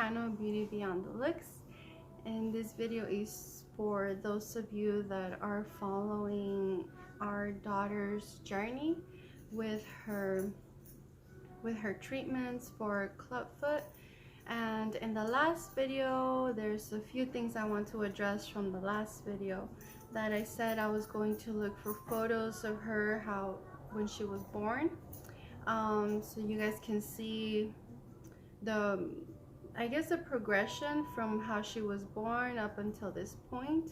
channel Beauty Beyond the Looks, and this video is for those of you that are following our daughter's journey with her treatments for clubfoot. And in the last video, there's a few things I want to address from the last video that I said I was going to look for photos of her when she was born, so you guys can see the progression from how she was born up until this point.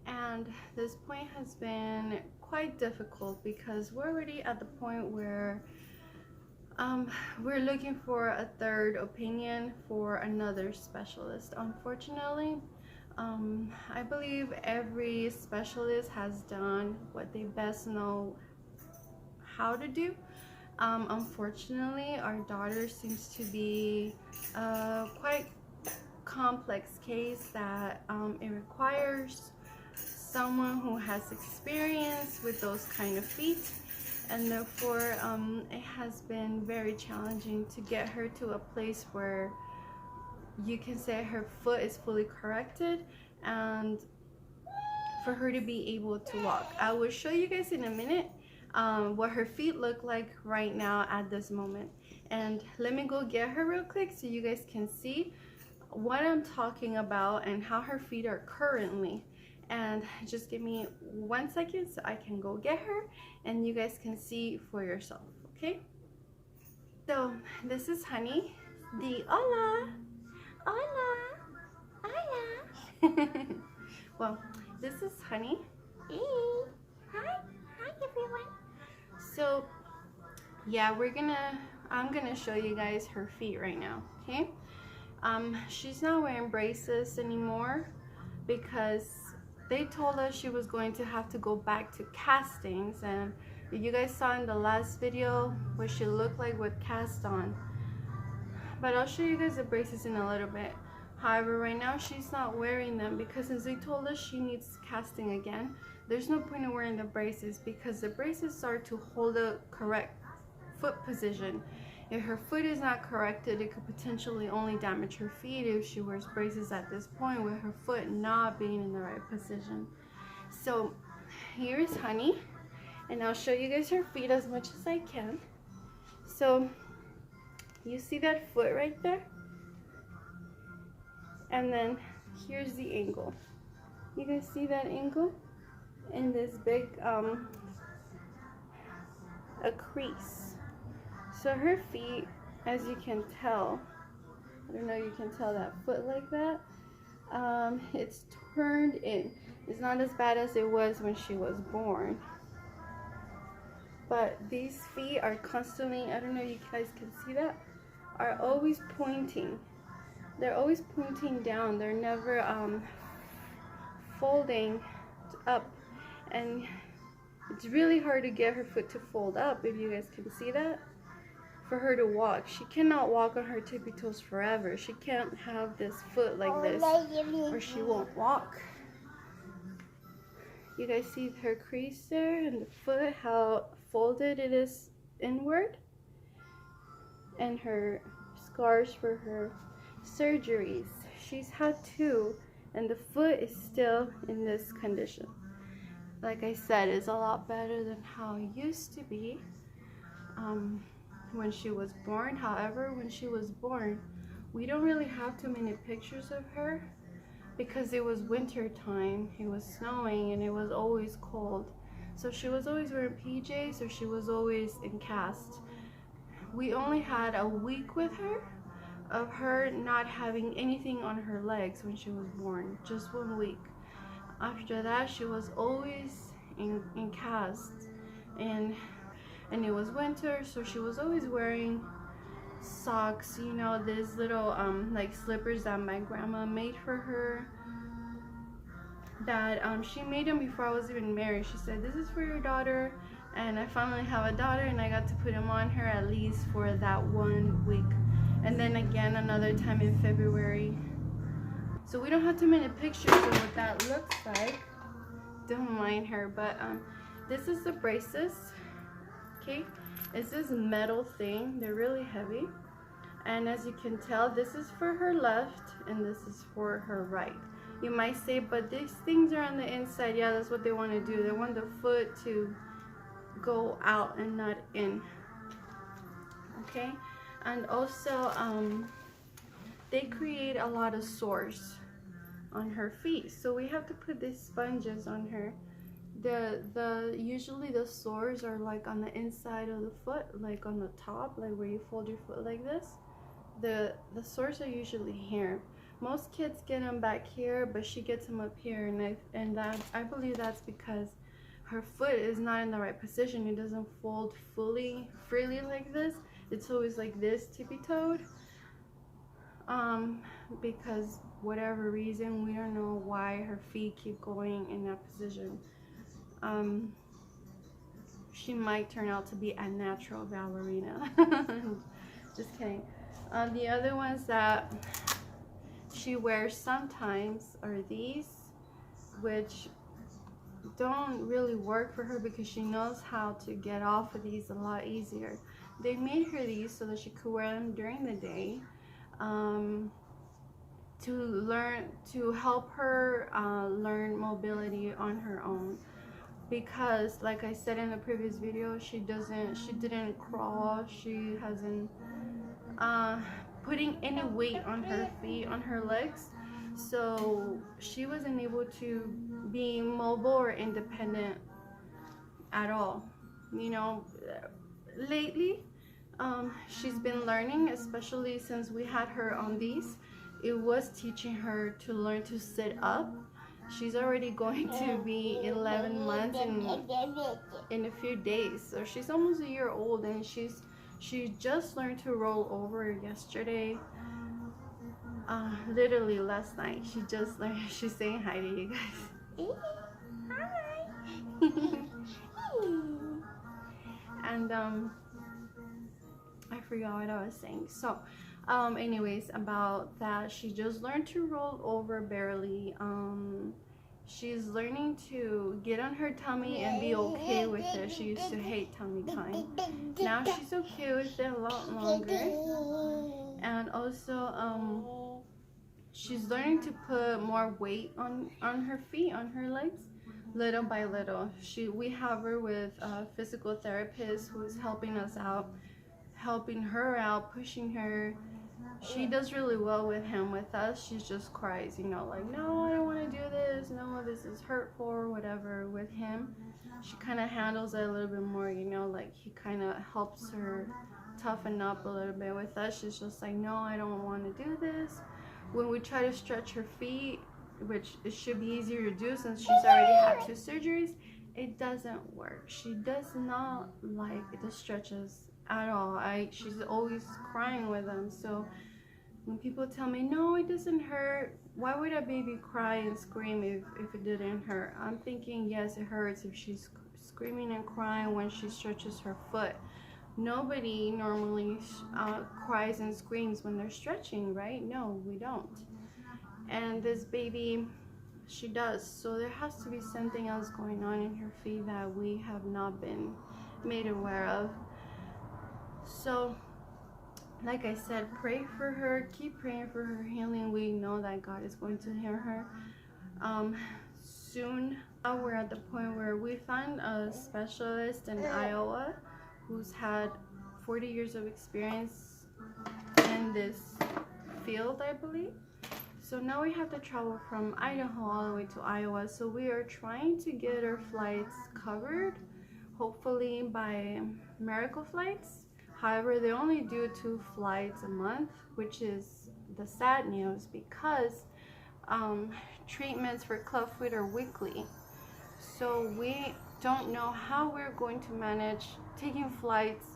And this point has been quite difficult because we're already at the point where we're looking for a third opinion for another specialist. Unfortunately, I believe every specialist has done what they best know how to do. Unfortunately, our daughter seems to be a quite complex case that it requires someone who has experience with those kind of feet, and therefore it has been very challenging to get her to a place where you can say her foot is fully corrected and for her to be able to walk. I will show you guys in a minute what her feet look like right now at this moment. And let me go get her real quick so you guys can see what I'm talking about and how her feet are currently. And just give me 1 second so I can go get her and you guys can see for yourself, okay? So this is Honey. The hola, well, this is Honey. Hey, hi everyone. So yeah, I'm gonna show you guys her feet right now, okay? She's not wearing braces anymore because they told us she was going to have to go back to castings, and you guys saw in the last video what she looked like with cast on. But I'll show you guys the braces in a little bit. However, right now she's not wearing them because since they told us she needs casting again, there's no point in wearing the braces because the braces are to hold a correct foot position. If her foot is not corrected, it could potentially only damage her feet if she wears braces at this point with her foot not being in the right position. So here's Honey, and I'll show you guys her feet as much as I can. So you see that foot right there? And then here's the ankle. You guys see that ankle? And this big a crease. So her feet, as you can tell, I don't know if you can tell that foot like that, it's turned in. It's not as bad as it was when she was born, but these feet are constantly, I don't know if you guys can see that, are always pointing. They're always pointing down. They're never folding up, and it's really hard to get her foot to fold up, if you guys can see that, for her to walk. She cannot walk on her tippy toes forever. She can't have this foot like this or she won't walk. You guys see her crease there and the foot, how folded it is inward, and her scars for her surgeries. She's had 2 and the foot is still in this condition. Like I said, it's a lot better than how it used to be when she was born. However, when she was born, we don't really have too many pictures of her because it was winter time, it was snowing, and it was always cold. So she was always wearing PJs or she was always in cast. We only had a week with her of her not having anything on her legs when she was born, just 1 week. After that, she was always in cast, and it was winter, so she was always wearing socks, you know, these little like slippers that my grandma made for her, that she made them before I was even married. She said, this is for your daughter, and I finally have a daughter, and I got to put them on her at least for that 1 week, and then again another time in February. So we don't have too many pictures of what that looks like. Don't mind her, but this is the braces, okay? It's this metal thing. They're really heavy. And as you can tell, this is for her left and this is for her right. You might say, but these things are on the inside. Yeah, that's what they want to do. They want the foot to go out and not in. Okay, and also they create a lot of sores on her feet, so we have to put these sponges on her. Usually the sores are like on the inside of the foot, like on the top, like where you fold your foot like this. The sores are usually here. Most kids get them back here, but she gets them up here, and I believe that's because her foot is not in the right position. It doesn't fold freely like this. It's always like this, tippy-toed. Because whatever reason, we don't know why her feet keep going in that position. She might turn out to be a natural ballerina. Just kidding. The other ones that she wears sometimes are these, which don't really work for her because she knows how to get off of these a lot easier. They made her these so that she could wear them during the day, to help her learn mobility on her own. Because like I said in the previous video, she didn't crawl, she hasn't putting any weight on her feet, on her legs, so she wasn't able to be mobile or independent at all. You know, lately she's been learning, especially since we had her on these. It was teaching her to learn to sit up. She's already going to be 11 months in a few days, so she's almost a year old, and she just learned to roll over yesterday. Literally last night. She just learned. She's saying hi to you guys. Hi. And I forgot what I was saying. So anyways, about that, she just learned to roll over barely. She's learning to get on her tummy and be okay with it. She used to hate tummy time. Now she's okay with it a lot longer. And also she's learning to put more weight on her feet, on her legs, little by little. We have her with a physical therapist who's helping us out, helping her out, pushing her. She does really well with him. With us, she just cries, you know, like, no, I don't want to do this, no, this is hurtful or whatever. With him, she kind of handles it a little bit more, you know, like he kind of helps her toughen up a little bit. With us, she's just like, no, I don't want to do this. When we try to stretch her feet, which it should be easier to do since she's already had 2 surgeries, it doesn't work. She does not like the stretches at all. She's always crying with them. So when people tell me, no, it doesn't hurt, why would a baby cry and scream if it didn't hurt? I'm thinking, yes, it hurts if she's screaming and crying when she stretches her foot. Nobody normally cries and screams when they're stretching, right? No, we don't. And this baby, she does. So there has to be something else going on in her feet that we have not been made aware of. So like I said, pray for her, keep praying for her healing. We know that God is going to heal her soon. We're at the point where we found a specialist in Iowa who's had 40 years of experience in this field, I believe. So now we have to travel from Idaho all the way to Iowa. So we are trying to get our flights covered, hopefully by Miracle Flights. However, they only do 2 flights a month, which is the sad news because treatments for clubfoot are weekly. So we don't know how we're going to manage taking flights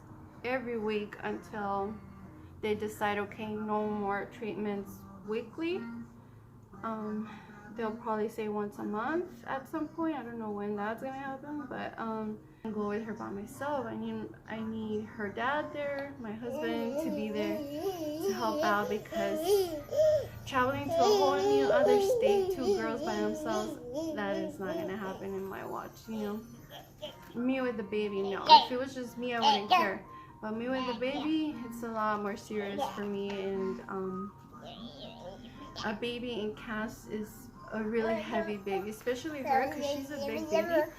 every week until they decide, okay, no more treatments weekly. They'll probably say once a month at some point. I don't know when that's gonna happen, but I'll go with her by myself. I need her dad there, my husband, to be there to help out, because traveling to a whole new other state, 2 girls by themselves, that is not gonna happen in my watch, you know. Me with the baby, no. If it was just me, I wouldn't care. But me with the baby, it's a lot more serious for me, and a baby in cast is a really heavy baby, especially her because she's a big baby.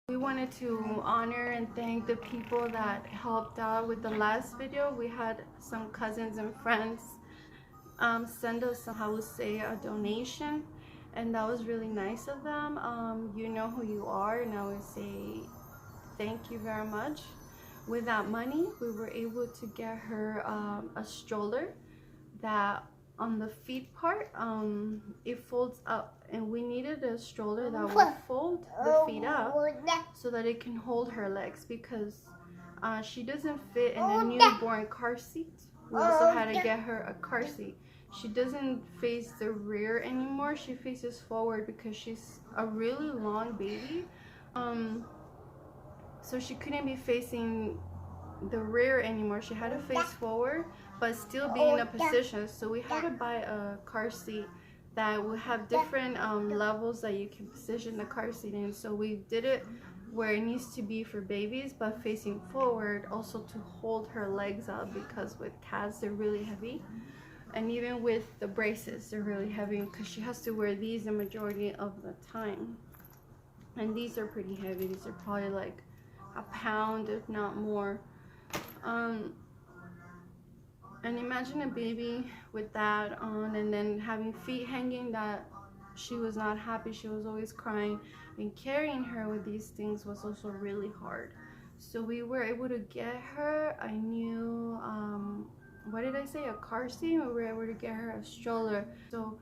We wanted to honor and thank the people that helped out with the last video. We had some cousins and friends send us, I would say, a donation, and that was really nice of them. You know who you are, and I would say thank you very much. With that money, we were able to get her a stroller that on the feet part, it folds up, and we needed a stroller that would fold the feet up so that it can hold her legs, because she doesn't fit in a newborn car seat. We also had to get her a car seat. She doesn't face the rear anymore, she faces forward because she's a really long baby. So she couldn't be facing the rear anymore. She had to face forward but still be in a position. So we had to buy a car seat that will have different levels that you can position the car seat in. So we did it where it needs to be for babies but facing forward, also to hold her legs up, because with cats they're really heavy, and even with the braces they're really heavy because she has to wear these the majority of the time. And these are pretty heavy. These are probably like a pound if not more. And imagine a baby with that on, and then having feet hanging, that she was not happy. She was always crying, and carrying her with these things was also really hard. So we were able to get her a new what did I say, a car seat. We were able to get her a stroller. So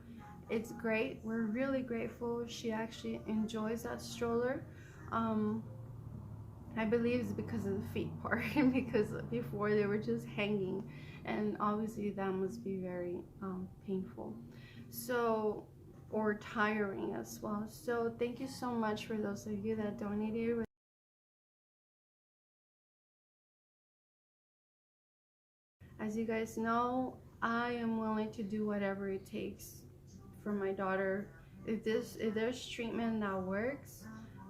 it's great. We're really grateful. She actually enjoys that stroller. I believe it's because of the feet part because before they were just hanging, and obviously that must be very painful, so, or tiring as well. So thank you so much for those of you that donated. As you guys know, I am willing to do whatever it takes for my daughter. If there's treatment that works,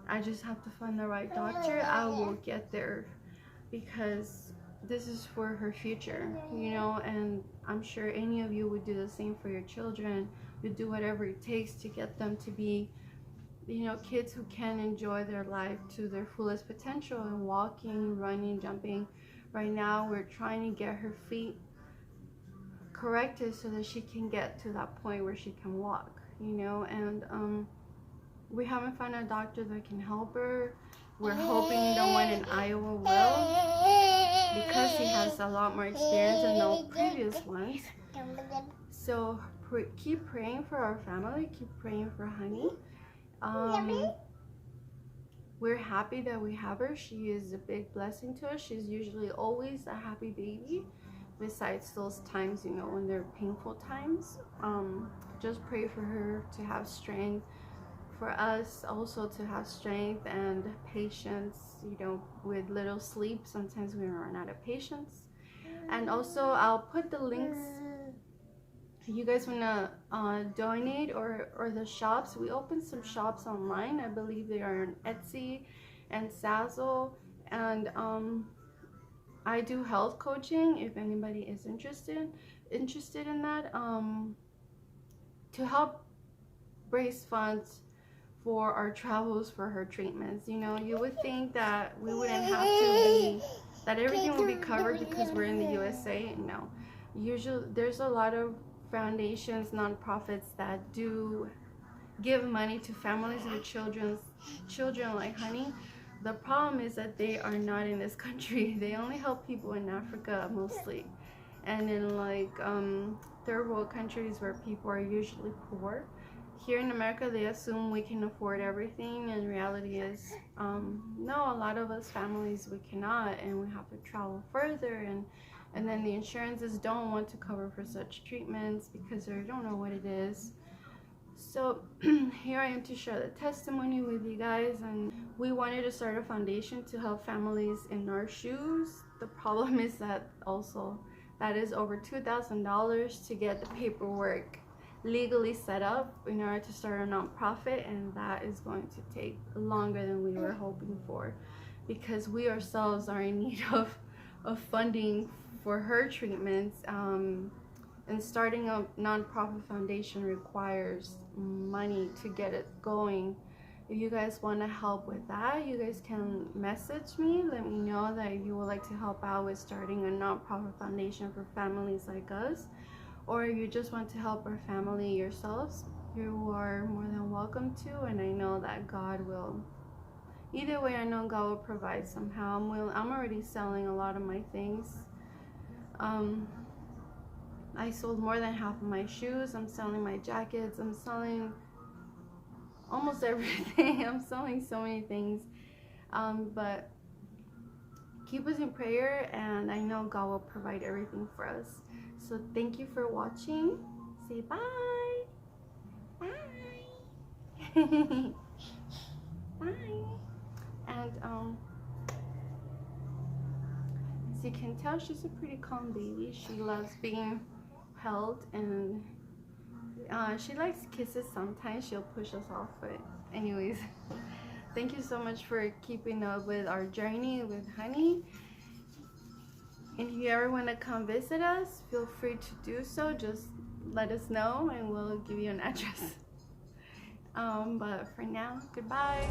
I just have to find the right doctor. I will get there, because this is for her future, you know, and I'm sure any of you would do the same for your children. You do whatever it takes to get them to be, you know, kids who can enjoy their life to their fullest potential, and walking, running, jumping. Right now we're trying to get her feet corrected so that she can get to that point where she can walk, you know. And we haven't found a doctor that can help her. We're hoping the one in Iowa will, because he has a lot more experience than the previous ones. So keep praying for our family. Keep praying for Honey. We're happy that we have her. She is a big blessing to us. She's usually always a happy baby, besides those times, you know, when they're painful times. Just pray for her to have strength, for us also to have strength and patience, you know, with little sleep. Sometimes we run out of patience. And also I'll put the links if you guys want to donate, or the shops. We opened some shops online. I believe they are on Etsy and Zazzle. And I do health coaching if anybody is interested in that, to help raise funds for our travels for her treatments. You know, you would think that we wouldn't have to be, that everything will be covered because we're in the USA. No, usually there's a lot of foundations, nonprofits that do give money to families with children like Honey. The problem is that they are not in this country. They only help people in Africa mostly, and in like third world countries where people are usually poor. Here in America, they assume we can afford everything, and reality is, no, a lot of us families, we cannot, and we have to travel further, and then the insurances don't want to cover for such treatments because they don't know what it is. So here I am to share the testimony with you guys, and we wanted to start a foundation to help families in our shoes. The problem is that also that is over $2,000 to get the paperwork legally set up in order to start a nonprofit, and that is going to take longer than we were hoping for, because we ourselves are in need of funding for her treatments. And starting a nonprofit foundation requires money to get it going. If you guys want to help with that, you guys can message me. Let me know that you would like to help out with starting a nonprofit foundation for families like us. Or if you just want to help our family yourselves, you are more than welcome to. And I know that God will. Either way, I know God will provide somehow. I'm already selling a lot of my things. I sold more than half of my shoes. I'm selling my jackets. I'm selling almost everything. I'm selling so many things. But keep us in prayer, and I know God will provide everything for us. So thank you for watching. Say bye. Bye. Bye. And as you can tell, she's a pretty calm baby. She loves being held, and she likes kisses. Sometimes she'll push us off, but anyways, thank you so much for keeping up with our journey with Honey. And if you ever want to come visit us, feel free to do so. Just let us know and we'll give you an address. But for now, goodbye.